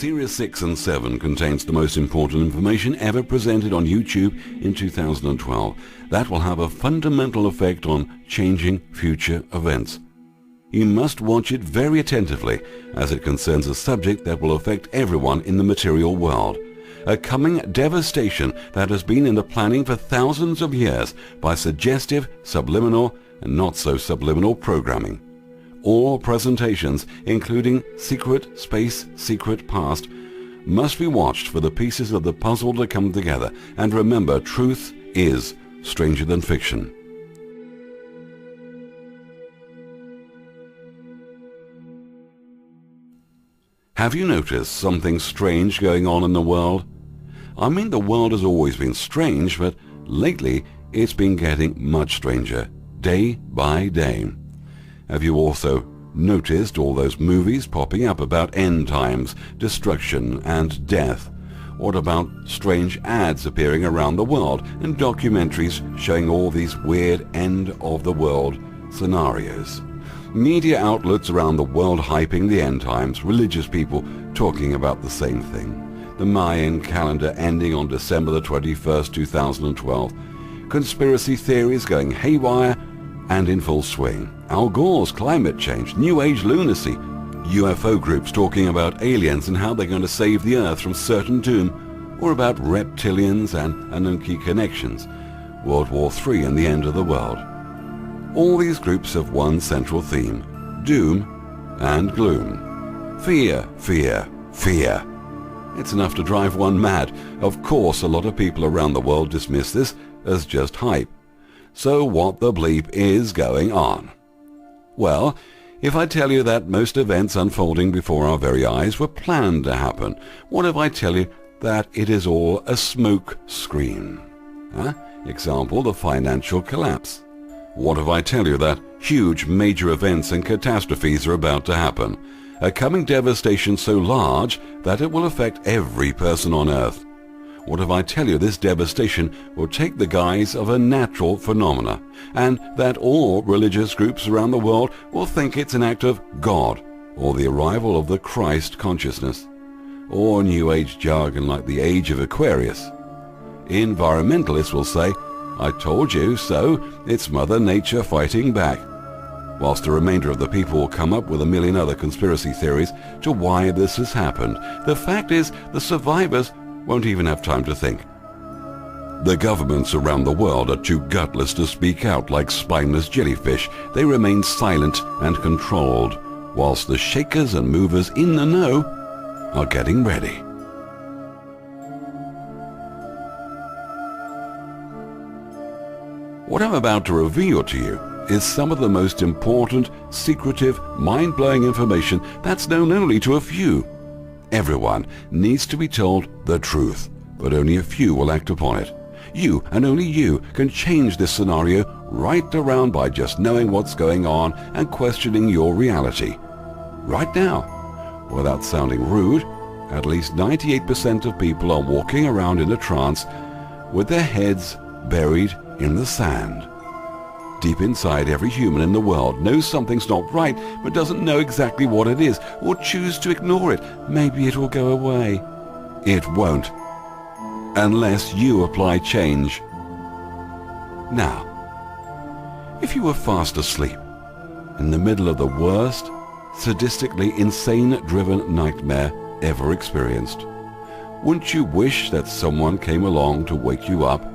Series 6 and 7 contains the most important information ever presented on YouTube in 2012 that will have a fundamental effect on changing future events. You must watch it very attentively, as it concerns a subject that will affect everyone in the material world. A coming devastation that has been in the planning for thousands of years by suggestive, subliminal, and not so subliminal programming. All presentations, including Secret Space, Secret Past, must be watched for the pieces of the puzzle to come together. And remember, truth is stranger than fiction. Have you noticed something strange going on in the world? I mean, the world has always been strange, but lately it's been getting much stranger, day by day. Have you also noticed all those movies popping up about end times, destruction and death? What about strange ads appearing around the world and documentaries showing all these weird end-of-the-world scenarios? Media outlets around the world hyping the end times, religious people talking about the same thing. The Mayan calendar ending on December the 21st, 2012. Conspiracy theories going haywire and in full swing. Al Gore's climate change, New Age lunacy, UFO groups talking about aliens and how they're going to save the Earth from certain doom, or about reptilians and Anunnaki connections, World War III and the end of the world. All these groups have one central theme: doom and gloom. Fear, fear, fear. It's enough to drive one mad. Of course, a lot of people around the world dismiss this as just hype. So what the bleep is going on? Well, if I tell you that most events unfolding before our very eyes were planned to happen, what if I tell you that it is all a smoke screen? Example, the financial collapse. What if I tell you that huge major events and catastrophes are about to happen? A coming devastation so large that it will affect every person on Earth. What if I tell you this devastation will take the guise of a natural phenomena, and that all religious groups around the world will think it's an act of God, or the arrival of the Christ consciousness, or New Age jargon like the Age of Aquarius? Environmentalists will say, "I told you so, it's Mother Nature fighting back," whilst the remainder of the people will come up with a million other conspiracy theories to why this has happened. The fact is, the survivors won't even have time to think. The governments around the world are too gutless to speak out like spineless jellyfish. They remain silent and controlled, whilst the shakers and movers in the know are getting ready. What I'm about to reveal to you is some of the most important, secretive, mind-blowing information that's known only to a few. Everyone needs to be told the truth, but only a few will act upon it. You, and only you, can change this scenario right around by just knowing what's going on and questioning your reality. Right now, without sounding rude, at least 98% of people are walking around in a trance with their heads buried in the sand. Deep inside, every human in the world knows something's not right, but doesn't know exactly what it is, or choose to ignore it. Maybe it will go away. It won't, unless you apply change. Now, if you were fast asleep, in the middle of the worst, sadistically insane-driven nightmare ever experienced, wouldn't you wish that someone came along to wake you up?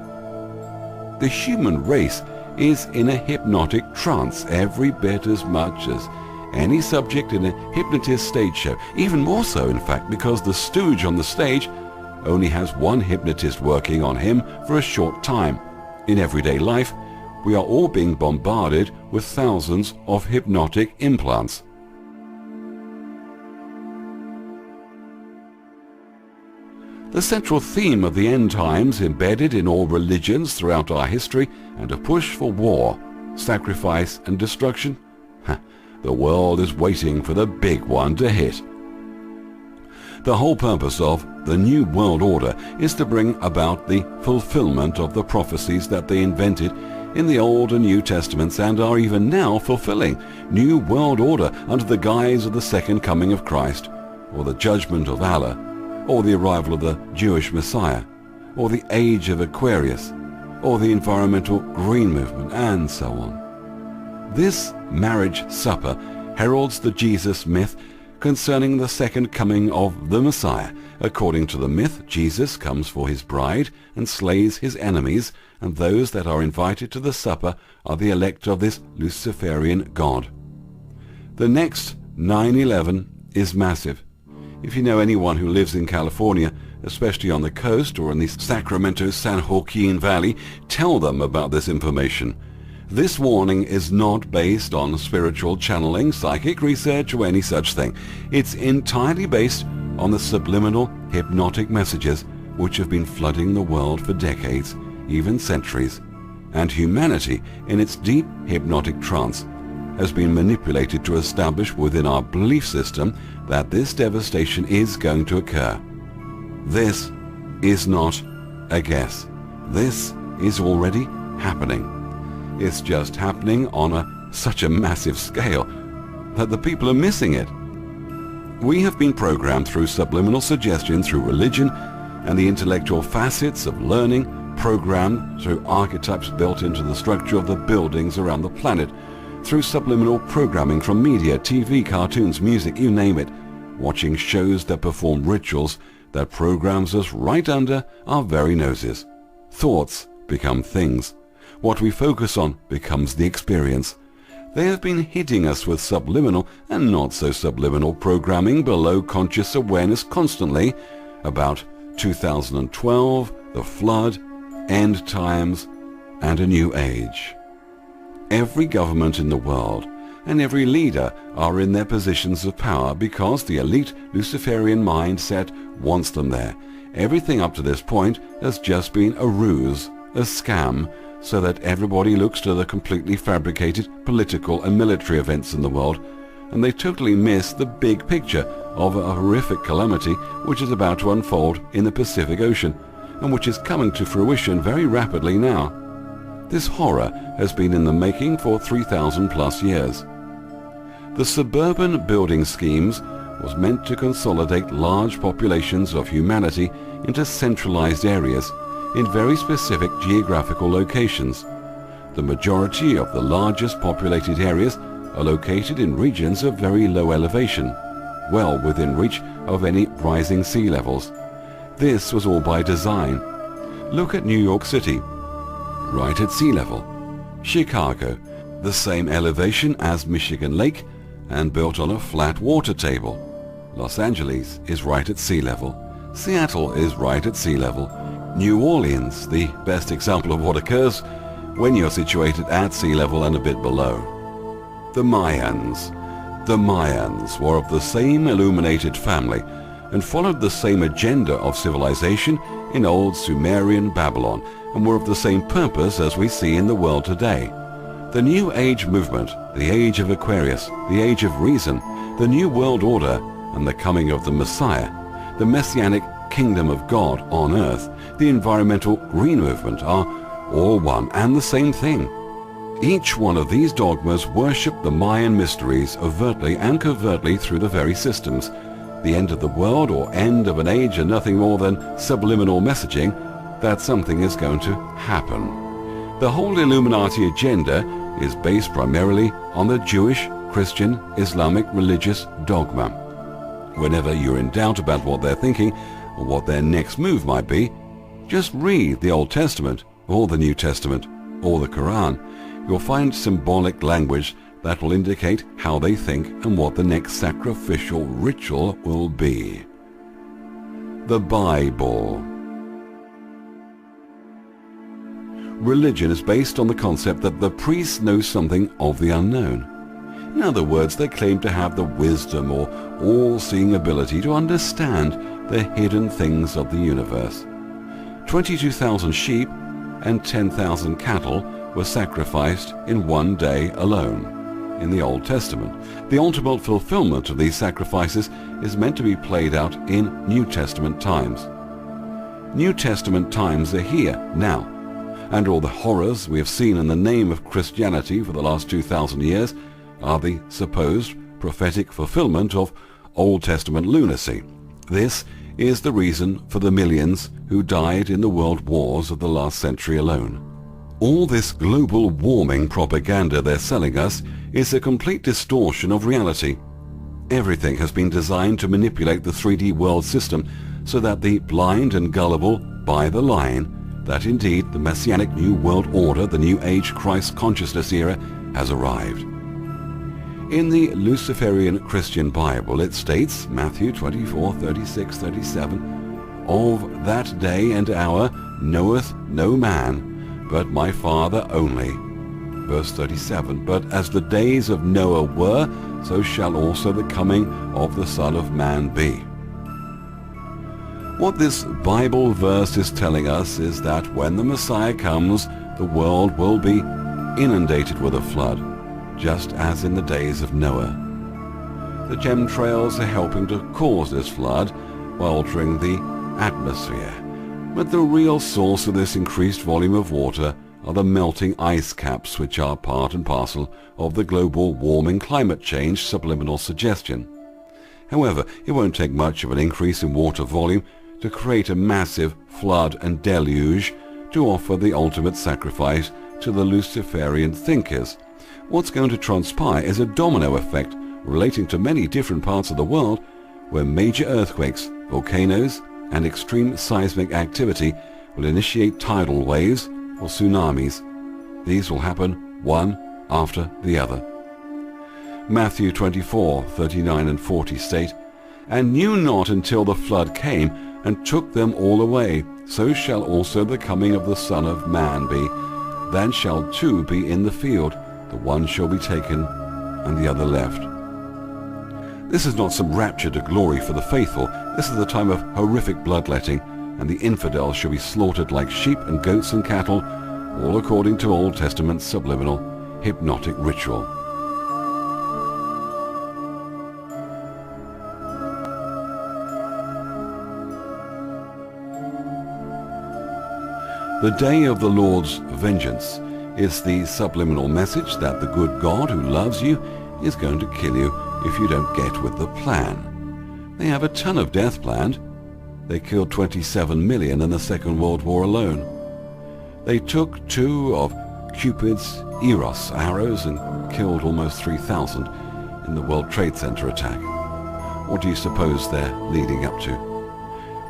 The human race is in a hypnotic trance every bit as much as any subject in a hypnotist stage show. Even more so, in fact, because the stooge on the stage only has one hypnotist working on him for a short time. In everyday life, we are all being bombarded with thousands of hypnotic implants. The central theme of the end times, embedded in all religions throughout our history, and a push for war, sacrifice and destruction. The world is waiting for the big one to hit. The whole purpose of the New World Order is to bring about the fulfillment of the prophecies that they invented in the Old and New Testaments and are even now fulfilling. New World Order under the guise of the second coming of Christ. or the judgment of Allah, or the arrival of the Jewish Messiah, or the age of Aquarius, or the environmental green movement, and so on. This marriage supper heralds the Jesus myth concerning the second coming of the Messiah. According to the myth, Jesus comes for his bride and slays his enemies, and those that are invited to the supper are the elect of this Luciferian god. The next 9/11 is massive. If you know anyone who lives in California, especially on the coast or in the Sacramento-San Joaquin Valley, tell them about this information. This warning is not based on spiritual channeling, psychic research, or any such thing. It's entirely based on the subliminal hypnotic messages which have been flooding the world for decades, even centuries. And humanity, in its deep hypnotic trance, has been manipulated to establish within our belief system that this devastation is going to occur. This is not a guess. This is already happening. It's just happening on such a massive scale that the people are missing it. We have been programmed through subliminal suggestion, through religion and the intellectual facets of learning, programmed through archetypes built into the structure of the buildings around the planet, through subliminal programming from media, TV, cartoons, music, you name it, watching shows that perform rituals that programs us right under our very noses. Thoughts become things. What we focus on becomes the experience. They have been hitting us with subliminal and not so subliminal programming below conscious awareness constantly about 2012, the flood, end times, and a new age. Every government in the world and every leader are in their positions of power because the elite Luciferian mindset wants them there. Everything up to this point has just been a ruse, a scam, so that everybody looks to the completely fabricated political and military events in the world, and they totally miss the big picture of a horrific calamity which is about to unfold in the Pacific Ocean, and which is coming to fruition very rapidly now. This horror has been in the making for 3,000 plus years. The suburban building schemes was meant to consolidate large populations of humanity into centralized areas in very specific geographical locations. The majority of the largest populated areas are located in regions of very low elevation, well within reach of any rising sea levels. This was all by design. Look at New York City, right at sea level. Chicago, the same elevation as Michigan Lake and built on a flat water table. Los Angeles is right at sea level. Seattle is right at sea level. New Orleans, the best example of what occurs when you're situated at sea level and a bit below. The Mayans were of the same illuminated family and followed the same agenda of civilization in old Sumerian Babylon and were of the same purpose as we see in the world today. The New Age movement, the Age of Aquarius, the Age of Reason, the New World Order, and the coming of the Messiah, the Messianic Kingdom of God on earth, the environmental green movement are all one and the same thing. Each one of these dogmas worship the Mayan mysteries overtly and covertly through the very systems. The end of the world or end of an age are nothing more than subliminal messaging that something is going to happen. The whole Illuminati agenda is based primarily on the Jewish, Christian, Islamic religious dogma. Whenever you're in doubt about what they're thinking or what their next move might be, just read the Old Testament or the New Testament or the Quran. You'll find symbolic language that will indicate how they think and what the next sacrificial ritual will be. The Bible. Religion is based on the concept that the priests know something of the unknown. In other words, they claim to have the wisdom or all-seeing ability to understand the hidden things of the universe. 22,000 sheep and 10,000 cattle were sacrificed in one day alone in the Old Testament. The ultimate fulfillment of these sacrifices is meant to be played out in New Testament times. New Testament times are here now, and all the horrors we have seen in the name of Christianity for the last 2,000 years are the supposed prophetic fulfillment of Old Testament lunacy. This is the reason for the millions who died in the world wars of the last century alone. All this global warming propaganda they're selling us is a complete distortion of reality. Everything has been designed to manipulate the 3D world system so that the blind and gullible buy the line that indeed the Messianic New World Order, the New Age Christ consciousness era, has arrived. In the Luciferian Christian Bible it states, Matthew 24:36-37, "Of that day and hour knoweth no man, but my Father only." Verse 37, "But as the days of Noah were, so shall also the coming of the Son of Man be." What this Bible verse is telling us is that when the Messiah comes, the world will be inundated with a flood, just as in the days of Noah. The chemtrails are helping to cause this flood by altering the atmosphere. But the real source of this increased volume of water are the melting ice caps, which are part and parcel of the global warming climate change subliminal suggestion. However, it won't take much of an increase in water volume to create a massive flood and deluge to offer the ultimate sacrifice to the Luciferian thinkers. What's going to transpire is a domino effect relating to many different parts of the world where major earthquakes, volcanoes, and extreme seismic activity will initiate tidal waves or tsunamis. These will happen one after the other. Matthew 24:39 and 40 state, "And knew not until the flood came and took them all away, so shall also the coming of the Son of Man be. Then shall two be in the field, the one shall be taken and the other left." This is not some rapture to glory for the faithful. This is the time of horrific bloodletting, and the infidels shall be slaughtered like sheep and goats and cattle, all according to Old Testament subliminal hypnotic ritual. The day of the Lord's vengeance is the subliminal message that the good God who loves you is going to kill you if you don't get with the plan. They have a ton of death planned. They killed 27 million in the Second World War alone. They took 2 of Cupid's Eros arrows and killed almost 3,000 in the World Trade Center attack. What do you suppose they're leading up to?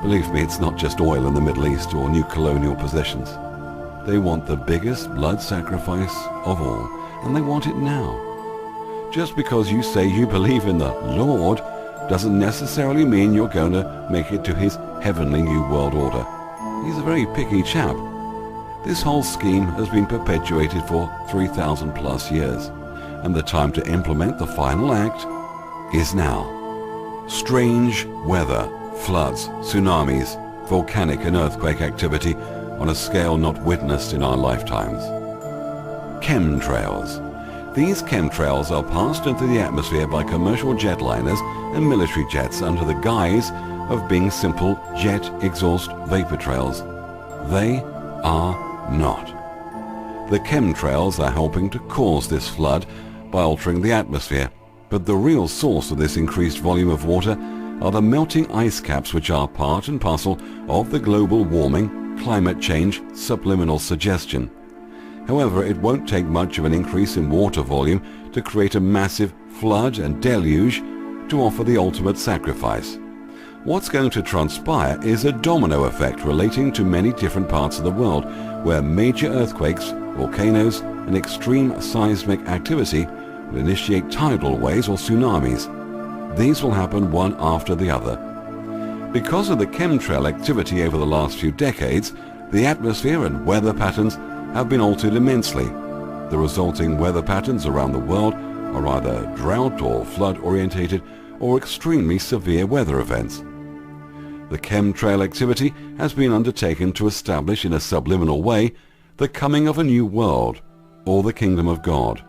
Believe me, it's not just oil in the Middle East or new colonial possessions. They want the biggest blood sacrifice of all, and they want it now. Just because you say you believe in the Lord doesn't necessarily mean you're going to make it to his heavenly new world order. He's a very picky chap. This whole scheme has been perpetuated for 3,000 plus years, and the time to implement the final act is now. Strange weather, floods, tsunamis, volcanic and earthquake activity on a scale not witnessed in our lifetimes. Chemtrails. These chemtrails are passed into the atmosphere by commercial jetliners and military jets under the guise of being simple jet exhaust vapor trails. They are not. The chemtrails are helping to cause this flood by altering the atmosphere, but the real source of this increased volume of water are the melting ice caps, which are part and parcel of the global warming, climate change, subliminal suggestion. However, it won't take much of an increase in water volume to create a massive flood and deluge to offer the ultimate sacrifice. What's going to transpire is a domino effect relating to many different parts of the world where major earthquakes, volcanoes, and extreme seismic activity will initiate tidal waves or tsunamis. These will happen one after the other. Because of the chemtrail activity over the last few decades, the atmosphere and weather patterns have been altered immensely. The resulting weather patterns around the world are either drought or flood orientated or extremely severe weather events. The chemtrail activity has been undertaken to establish in a subliminal way the coming of a new world, or the kingdom of God.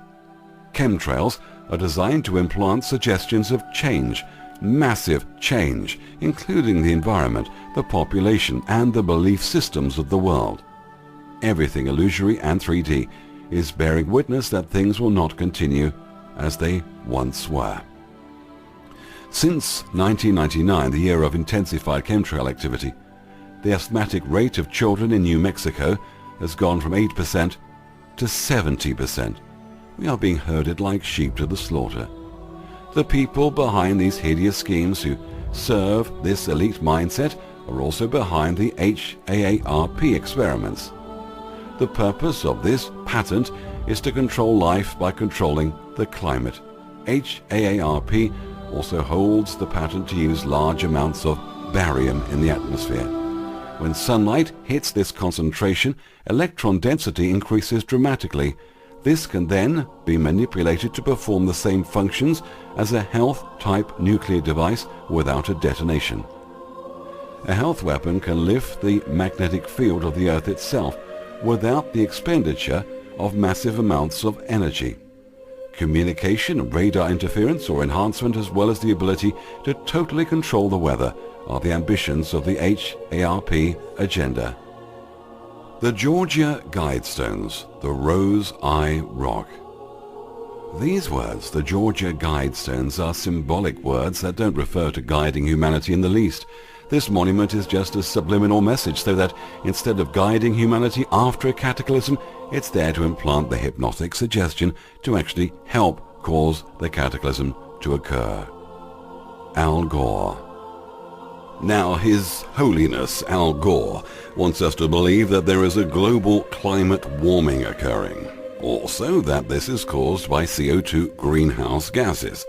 Chemtrails are designed to implant suggestions of change, massive change, including the environment, the population, and the belief systems of the world. Everything illusory and 3D is bearing witness that things will not continue as they once were. Since 1999, the year of intensified chemtrail activity, the asthmatic rate of children in New Mexico has gone from 8% to 70%. We are being herded like sheep to the slaughter. The people behind these hideous schemes who serve this elite mindset are also behind the HAARP experiments. The purpose of this patent is to control life by controlling the climate. HAARP also holds the patent to use large amounts of barium in the atmosphere. When sunlight hits this concentration, electron density increases dramatically. This can then be manipulated to perform the same functions as a health-type nuclear device without a detonation. A health weapon can lift the magnetic field of the Earth itself without the expenditure of massive amounts of energy. Communication, radar interference or enhancement, as well as the ability to totally control the weather, are the ambitions of the HAARP agenda. The Georgia Guidestones, the Rose Eye Rock. These words, the Georgia Guidestones, are symbolic words that don't refer to guiding humanity in the least. This monument is just a subliminal message, so that instead of guiding humanity after a cataclysm, it's there to implant the hypnotic suggestion to actually help cause the cataclysm to occur. Al Gore. Now, His Holiness Al Gore wants us to believe that there is a global climate warming occurring. Also, that this is caused by CO2 greenhouse gases.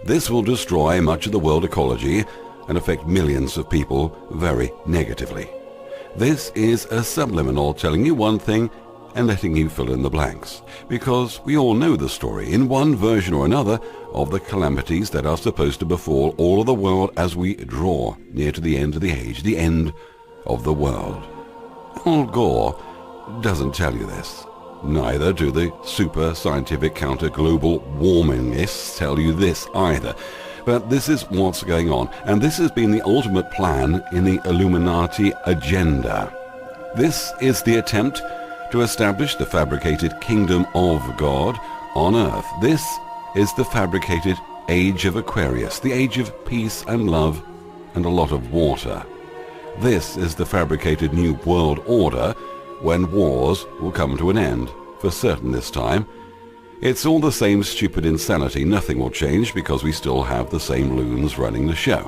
This will destroy much of the world ecology and affect millions of people very negatively. This is a subliminal telling you one thing and letting you fill in the blanks, because we all know the story, in one version or another, of the calamities that are supposed to befall all of the world as we draw near to the end of the age, the end of the world. Al Gore doesn't tell you this. Neither do the super scientific counter-global warmingists tell you this either. But this is what's going on, and this has been the ultimate plan in the Illuminati agenda. This is the attempt to establish the fabricated kingdom of God on earth. This is the fabricated age of Aquarius, the age of peace and love and a lot of water. This is the fabricated new world order, when wars will come to an end, for certain this time. It's all the same stupid insanity. Nothing will change because we still have the same loons running the show.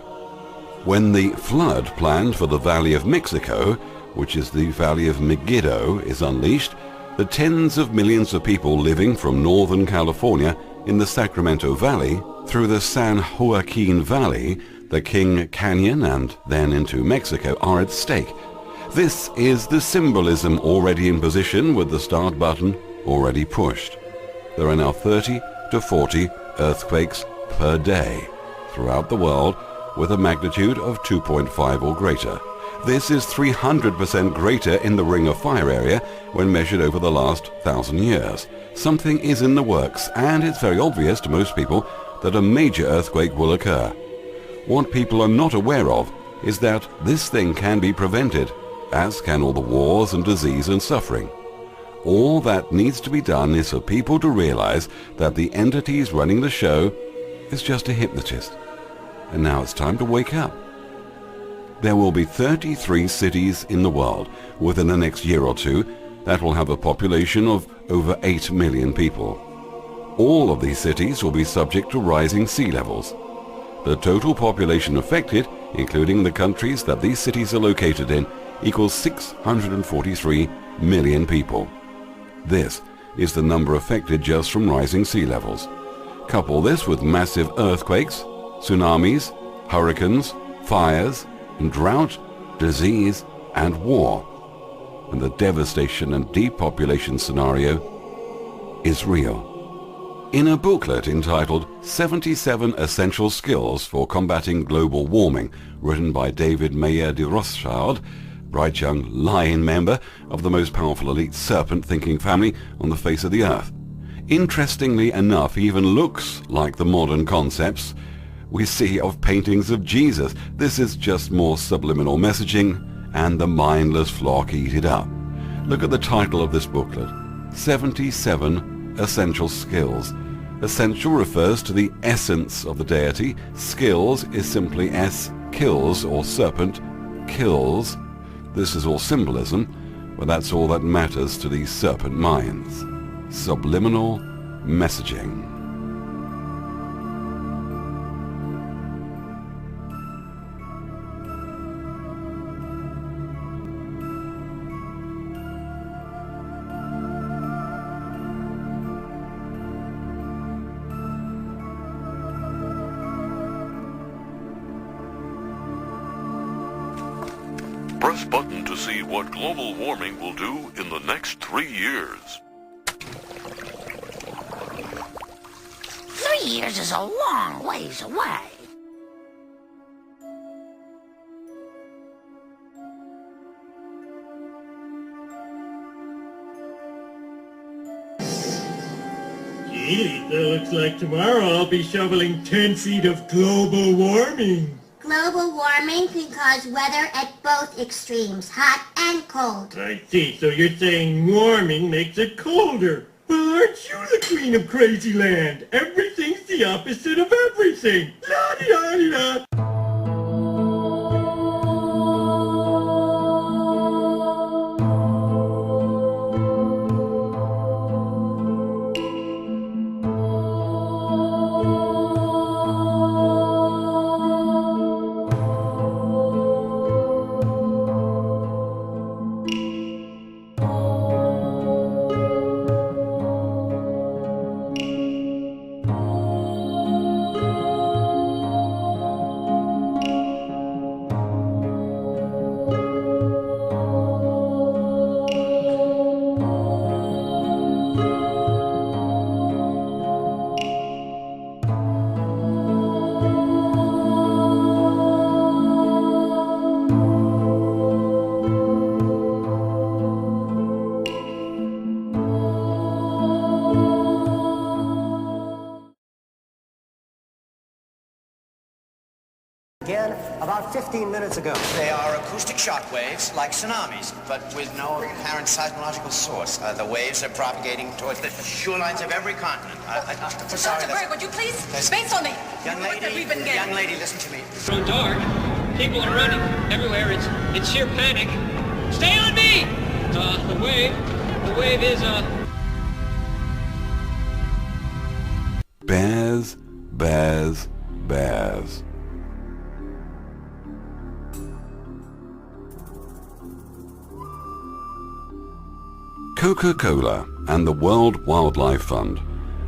When the flood planned for the Valley of Mexico, which is the Valley of Megiddo, is unleashed, the tens of millions of people living from Northern California in the Sacramento Valley through the San Joaquin Valley, the King Canyon, and then into Mexico are at stake. This is the symbolism already in position, with the start button already pushed. There are now 30 to 40 earthquakes per day throughout the world with a magnitude of 2.5 or greater. This is 300% greater in the Ring of Fire area when measured over the last 1,000 years. Something is in the works, and it's very obvious to most people that a major earthquake will occur. What people are not aware of is that this thing can be prevented, as can all the wars and disease and suffering. All that needs to be done is for people to realize that the entities running the show is just a hypnotist. And now it's time to wake up. There will be 33 cities in the world within the next year or two that will have a population of over 8 million people. All of these cities will be subject to rising sea levels. The total population affected, including the countries that these cities are located in, equals 643 million people. This is the number affected just from rising sea levels. Couple this with massive earthquakes, tsunamis, hurricanes, fires, and drought, disease, and war, and the devastation and depopulation scenario is real. In a booklet entitled 77 Essential Skills for Combating Global Warming, written by David Mayer de Rothschild, bright young lion member of the most powerful elite serpent-thinking family on the face of the earth. Interestingly enough, he even looks like the modern concepts we see of paintings of Jesus. This is just more subliminal messaging, and the mindless flock eat it up. Look at the title of this booklet, 77 Essential Skills. Essential refers to the essence of the deity. Skills is simply S kills or serpent kills. This is all symbolism, but that's all that matters to these serpent minds. Subliminal messaging. Press button to see what global warming will do in the next 3 years. 3 years is a long ways away. Gee, that looks like tomorrow I'll be shoveling 10 feet of global warming. Global warming can cause weather at both extremes, hot and cold. I see, so you're saying warming makes it colder. Well, aren't you the queen of crazy land? Everything's the opposite of everything. La-di-da-di-da. Again, about 15 minutes ago. They are acoustic shock waves, like tsunamis, but with no apparent seismological source. The waves are propagating towards the shorelines of every continent. Sorry, Dr. Berg, would you please space on me? Young lady, listen to me. It's grown dark. People are running everywhere. It's sheer panic. Stay on me! The wave is, Bears, bears, bears. Coca-Cola and the World Wildlife Fund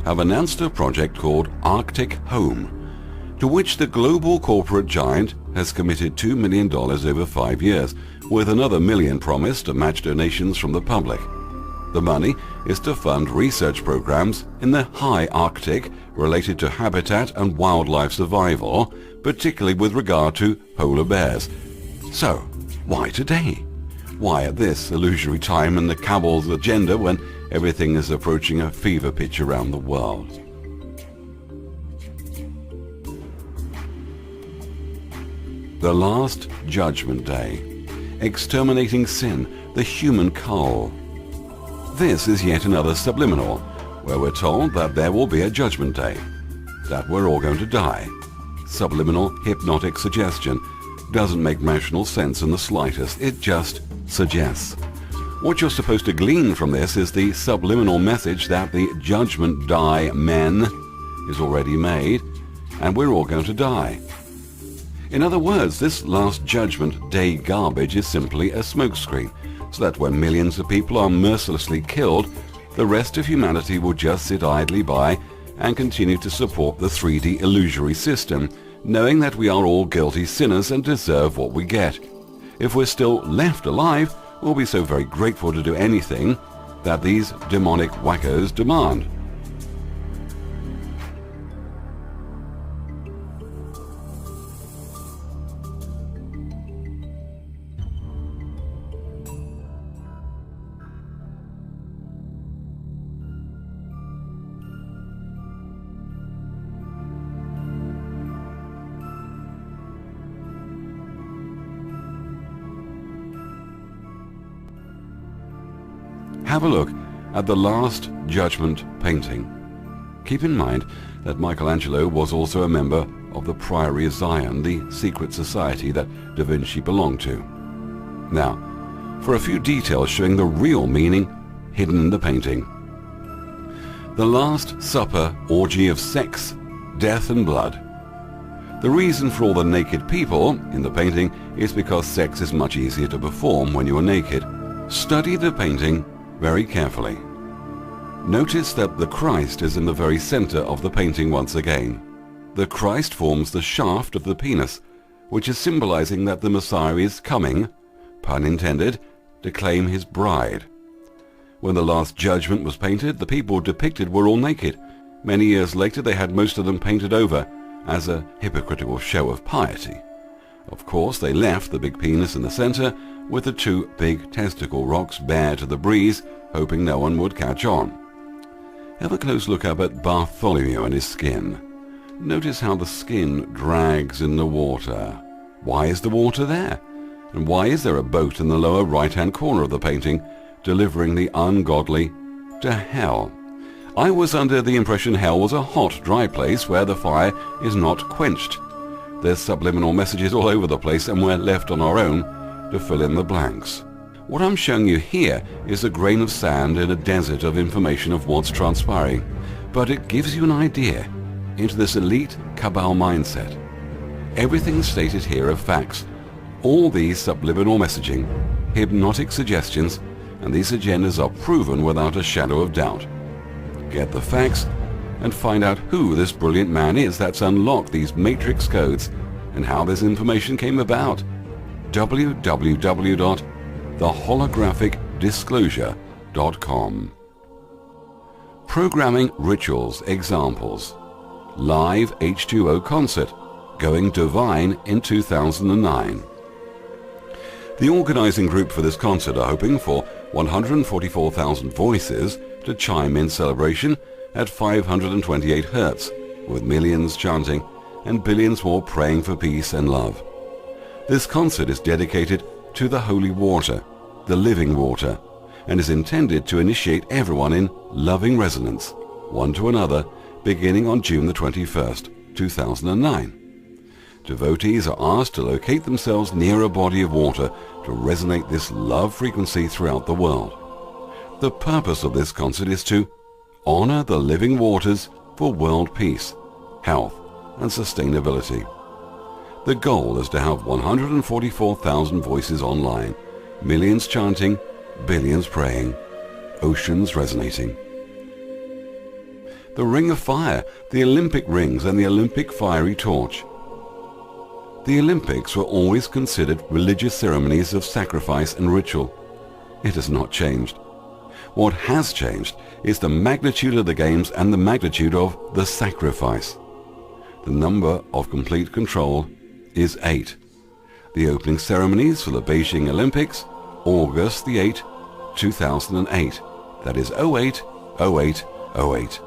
have announced a project called Arctic Home, to which the global corporate giant has committed $2 million over 5 years, with another $1 million promised to match donations from the public. The money is to fund research programs in the high Arctic related to habitat and wildlife survival, particularly with regard to polar bears. So, why today? Why at this illusory time in the cabal's agenda when everything is approaching a fever pitch around the world? The Last Judgment Day. Exterminating sin, the human cull. This is yet another subliminal, where we're told that there will be a judgment day, that we're all going to die. Subliminal hypnotic suggestion doesn't make rational sense in the slightest, it just suggests. What you're supposed to glean from this is the subliminal message that the judgment die men is already made, and we're all going to die. In other words, this last judgment day garbage is simply a smokescreen, so that when millions of people are mercilessly killed, the rest of humanity will just sit idly by and continue to support the 3D illusory system, knowing that we are all guilty sinners and deserve what we get. If we're still left alive, we'll be so very grateful to do anything that these demonic wackos demand. Have a look at the Last Judgment painting. Keep in mind that Michelangelo was also a member of the Priory of Zion, the secret society that Da Vinci belonged to. Now, for a few details showing the real meaning hidden in the painting. The Last Supper orgy of sex, death and blood. The reason for all the naked people in the painting is because sex is much easier to perform when you are naked. Study the painting very carefully. Notice that the Christ is in the very center of the painting once again. The Christ forms the shaft of the penis, which is symbolizing that the Messiah is coming, pun intended, to claim his bride. When the Last Judgment was painted, the people depicted were all naked. Many years later they had most of them painted over as a hypocritical show of piety. Of course, they left the big penis in the center with the two big testicle rocks bare to the breeze, hoping no one would catch on. Have a close look up at Bartholomew and his skin. Notice how the skin drags in the water. Why is the water there? And why is there a boat in the lower right-hand corner of the painting delivering the ungodly to hell? I was under the impression hell was a hot, dry place where the fire is not quenched. There's subliminal messages all over the place and we're left on our own to fill in the blanks. What I'm showing you here is a grain of sand in a desert of information of what's transpiring, but it gives you an idea into this elite cabal mindset. Everything stated here are facts. All these subliminal messaging, hypnotic suggestions, and these agendas are proven without a shadow of doubt. Get the facts and find out who this brilliant man is that's unlocked these matrix codes and how this information came about. www.theholographicdisclosure.com. Programming rituals examples. Live H2O concert, going divine in 2009. The organizing group for this concert are hoping for 144,000 voices to chime in celebration at 528 Hertz, with millions chanting and billions more praying for peace and love. This concert is dedicated to the holy water, the living water, and is intended to initiate everyone in loving resonance, one to another, beginning on June the 21st, 2009. Devotees are asked to locate themselves near a body of water to resonate this love frequency throughout the world. The purpose of this concert is to honor the living waters for world peace, health, and sustainability. The goal is to have 144,000 voices online, millions chanting, billions praying, oceans resonating. The Ring of Fire, the Olympic rings, and the Olympic fiery torch. The Olympics were always considered religious ceremonies of sacrifice and ritual. It has not changed. What has changed is the magnitude of the games and the magnitude of the sacrifice. The number of complete control is 8. The opening ceremonies for the Beijing Olympics, August the 8th, 2008. That is 08/08/08.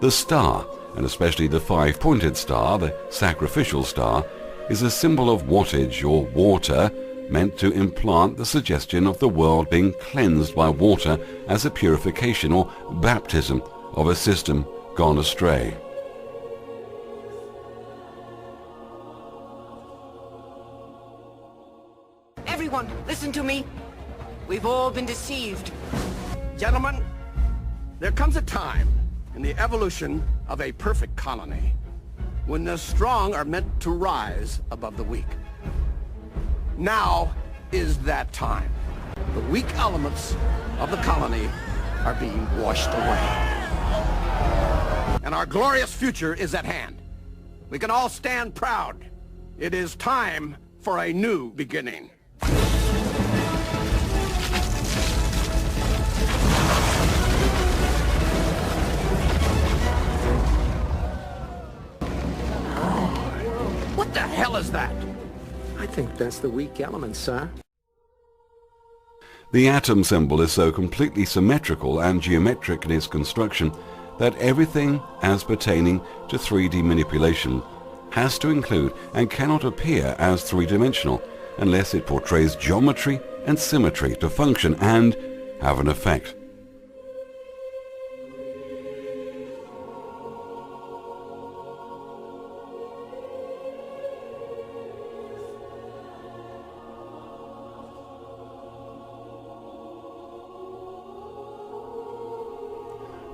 The star, and especially the 5-pointed star, the sacrificial star, is a symbol of wattage or water, meant to implant the suggestion of the world being cleansed by water as a purification or baptism of a system gone astray. Everyone, listen to me. We've all been deceived. Gentlemen, there comes a time in the evolution of a perfect colony when the strong are meant to rise above the weak. Now is that time. The weak elements of the colony are being washed away. And our glorious future is at hand. We can all stand proud. It is time for a new beginning. What the hell is that? I think that's the weak element, sir. The atom symbol is so completely symmetrical and geometric in its construction that everything as pertaining to 3D manipulation has to include and cannot appear as three-dimensional unless it portrays geometry and symmetry to function and have an effect.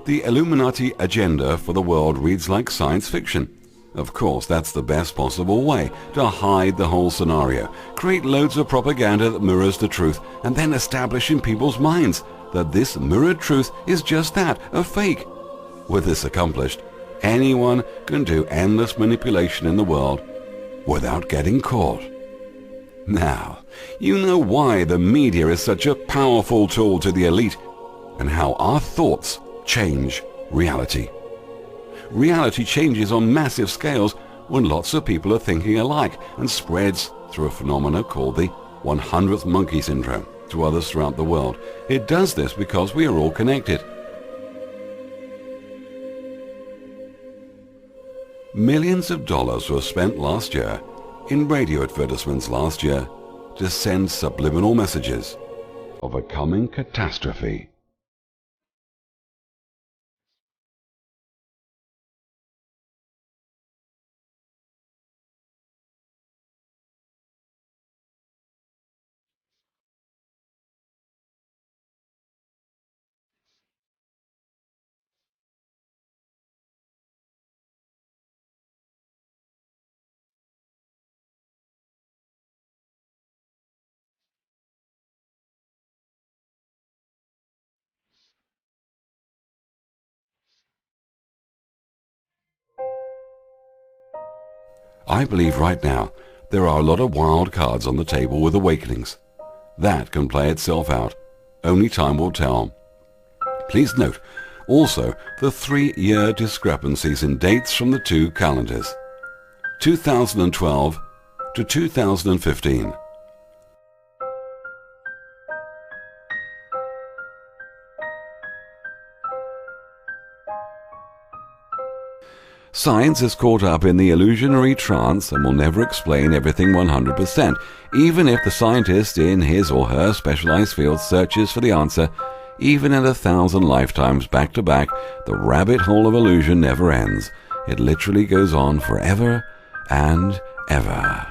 The Illuminati agenda for the world reads like science fiction. Of course, that's the best possible way to hide the whole scenario, create loads of propaganda that mirrors the truth, and then establish in people's minds that this mirrored truth is just that, a fake. With this accomplished, anyone can do endless manipulation in the world without getting caught. Now, you know why the media is such a powerful tool to the elite, and how our thoughts change reality. Reality changes on massive scales when lots of people are thinking alike, and spreads through a phenomenon called the 100th monkey syndrome to others throughout the world. It does this because we are all connected. Millions of dollars were spent last year in radio advertisements last year to send subliminal messages of a coming catastrophe. I believe right now there are a lot of wild cards on the table with awakenings. That can play itself out. Only time will tell. Please note also the 3-year discrepancies in dates from the two calendars, 2012 to 2015. Science is caught up in the illusionary trance and will never explain everything 100%, even if the scientist in his or her specialized field searches for the answer. Even in 1,000 lifetimes back to back, the rabbit hole of illusion never ends. It literally goes on forever and ever.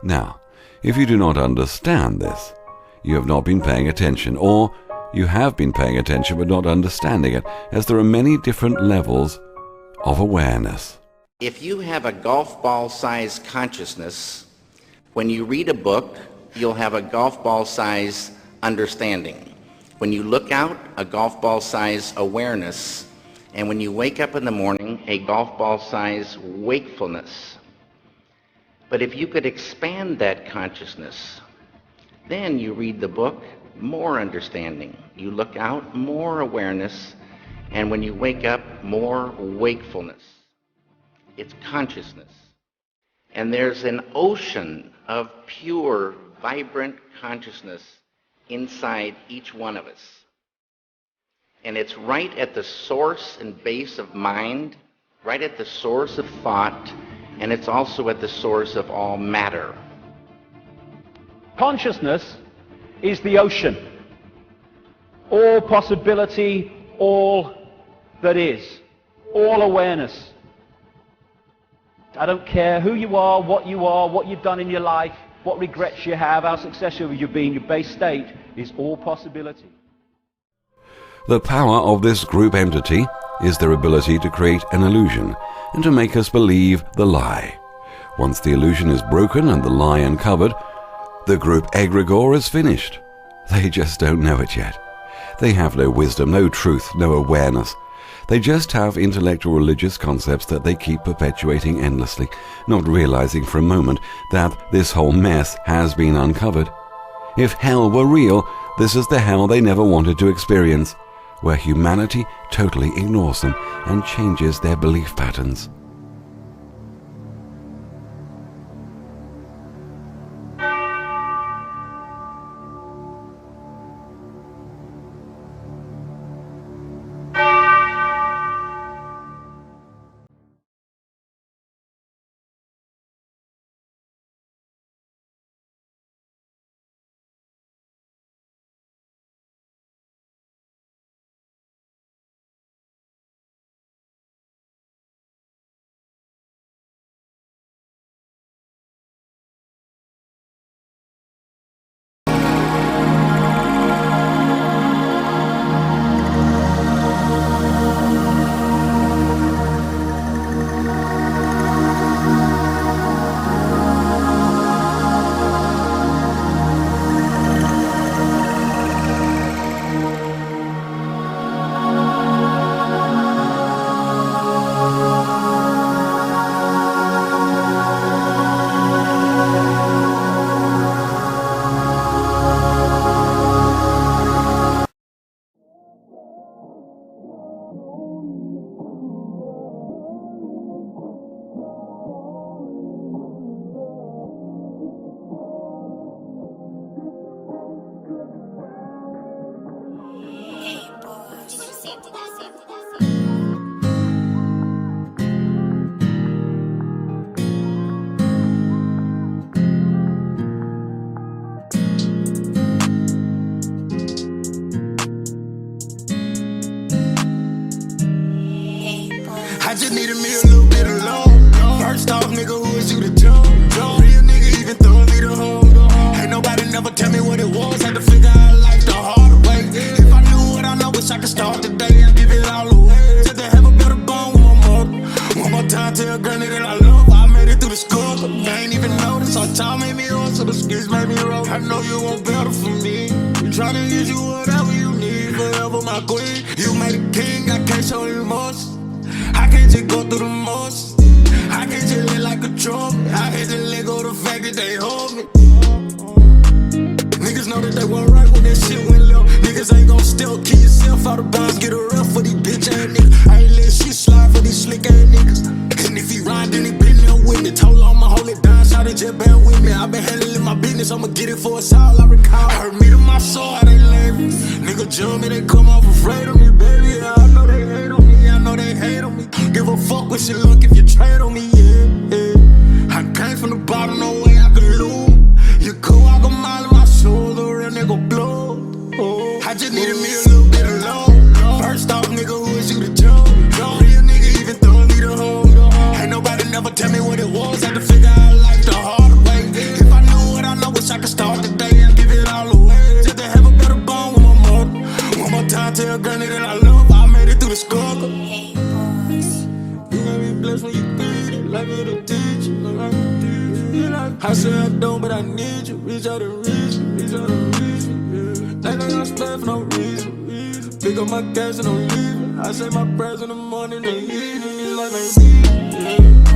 Now, if you do not understand this, you have not been paying attention, or you have been paying attention but not understanding it, as there are many different levels of awareness. If you have a golf ball size consciousness, when you read a book, you'll have a golf ball size understanding. When you look out, a golf ball size awareness. And when you wake up in the morning, a golf ball size wakefulness. But if you could expand that consciousness, then you read the book, more understanding. You look out, more awareness. And when you wake up, more wakefulness. It's consciousness. And there's an ocean of pure, vibrant consciousness inside each one of us. And it's right at the source and base of mind, right at the source of thought, and it's also at the source of all matter. Consciousness is the ocean. All possibility, all that is. All awareness. I don't care who you are, what you've done in your life, what regrets you have, how successful you've been, your base state is all possibility. The power of this group entity is their ability to create an illusion and to make us believe the lie. Once the illusion is broken and the lie uncovered, the group egregore is finished. They just don't know it yet. They have no wisdom, no truth, no awareness. They just have intellectual religious concepts that they keep perpetuating endlessly, not realizing for a moment that this whole mess has been uncovered. If hell were real, this is the hell they never wanted to experience, where humanity totally ignores them and changes their belief patterns. I love. I made it through the struggle. I ain't even noticed. Our time made me wrong, so the skills made me wrong. I know you want better for me. You tryna use you whatever you need. Forever my queen. You made a king. I can't show you remorse. I can't just go through the most. I can't just live like a trophy. I can't just let go the fact that they hold me. Niggas know that they weren't right when that shit went left. Niggas ain't gon' still keep yourself out of bounds. Get a rough for these bitch ass niggas. I ain't let shit slide for these slick ass niggas. And if he ride, then he been there with me. Told I'ma hold it down, shout it, just bear with me. I been handling my business, I'ma get it for us all. I recall, hurt me to my soul, how they label. Nigga jump me, they come off afraid of me, baby. Yeah, I know they hate on me, I know they hate on me. Give a fuck with your luck if you trade on me, yeah. I came from the bottom, no way I could lose. You cool, I go mile in my soul, the real nigga blow. Oh, I just needed me a little bit of love. First off, nigga, who is you to jump? Real nigga even throwing me the hoe. Ain't nobody never tell me what it was. Had to figure out life the hard way. If I knew what I know, wish I could start today and give it all away. Just to have a better bond with my mother. One more time, tell granny that I love. I made it through the struggle. You gotta be blessed when you get it. Like it'll teach you. I say I don't, but I need you. Reach out and reach you. Reach out and reach you. Yeah. Ain't no spend for no reason. Pick up my cash and I'm leaving. I say my prayers in the morning and evening. It's like I need you. Yeah.